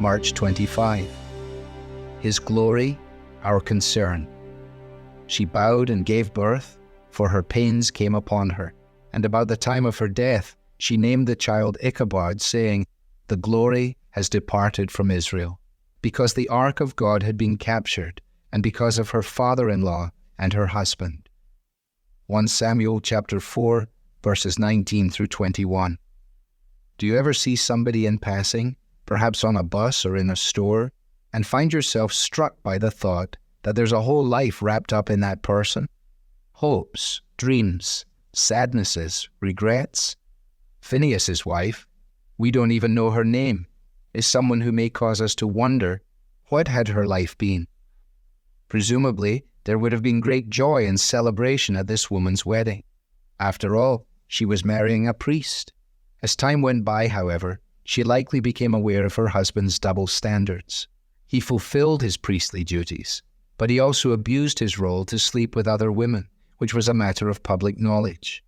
March 25. His glory, our concern. She bowed and gave birth, for her pains came upon her. And about the time of her death, she named the child Ichabod, saying, "The glory has departed from Israel," because the ark of God had been captured, and because of her father-in-law and her husband. 1 Samuel chapter 4, verses 19 through 21. Do you ever see somebody in passing, perhaps on a bus or in a store, and find yourself struck by the thought that there's a whole life wrapped up in that person? Hopes, dreams, sadnesses, regrets. Phinehas's wife, we don't even know her name, is someone who may cause us to wonder, what had her life been? Presumably, there would have been great joy and celebration at this woman's wedding. After all, she was marrying a priest. As time went by, however, she likely became aware of her husband's double standards. He fulfilled his priestly duties, but he also abused his role to sleep with other women, which was a matter of public knowledge.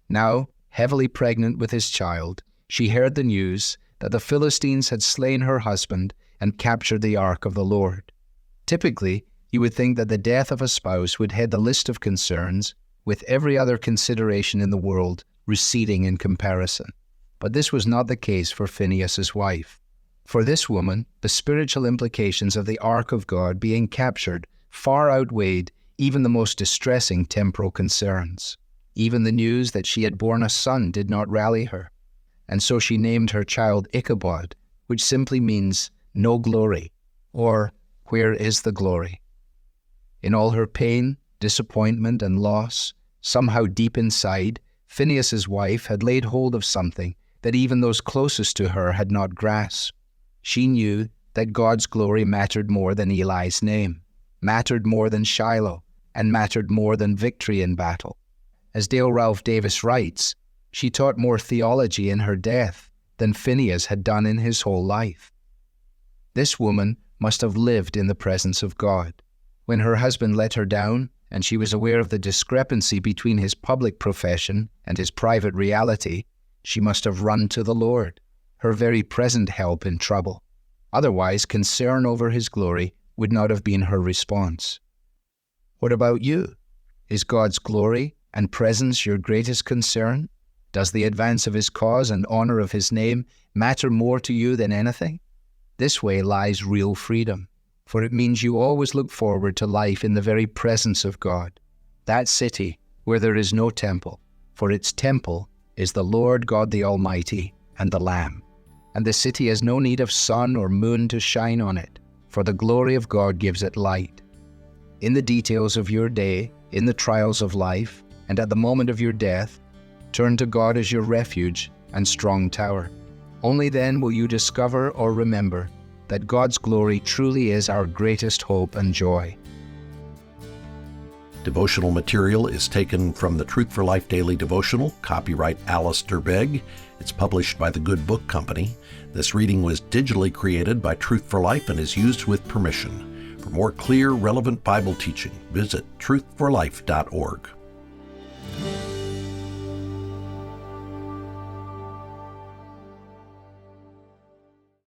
Now, heavily pregnant with his child, she heard the news that the Philistines had slain her husband and captured the ark of the Lord. Typically, you would think that the death of a spouse would head the list of concerns, with every other consideration in the world receding in comparison. But this was not the case for Phinehas's wife. For this woman, the spiritual implications of the ark of God being captured far outweighed even the most distressing temporal concerns. Even the news that she had borne a son did not rally her, and so she named her child Ichabod, which simply means no glory, or where is the glory? In all her pain, disappointment, and loss, somehow deep inside, Phinehas's wife had laid hold of something that even those closest to her had not grasped. She knew that God's glory mattered more than Eli's name, mattered more than Shiloh, and mattered more than victory in battle. As Dale Ralph Davis writes, she taught more theology in her death than Phinehas had done in his whole life. This woman must have lived in the presence of God. When her husband let her down, and she was aware of the discrepancy between his public profession and his private reality, she must have run to the Lord, her very present help in trouble. Otherwise, concern over his glory would not have been her response. What about you? Is God's glory and presence your greatest concern? Does the advance of his cause and honor of his name matter more to you than anything? This way lies real freedom, for it means you always look forward to life in the very presence of God, that city where there is no temple, for its temple is the Lord God the Almighty and the Lamb. And the city has no need of sun or moon to shine on it, for the glory of God gives it light. In the details of your day, in the trials of life, and at the moment of your death, turn to God as your refuge and strong tower. Only then will you discover or remember that God's glory truly is our greatest hope and joy. Devotional material is taken from the Truth for Life Daily Devotional, copyright Alistair Begg. It's published by the Good Book Company. This reading was digitally created by Truth for Life and is used with permission. For more clear, relevant Bible teaching, visit truthforlife.org.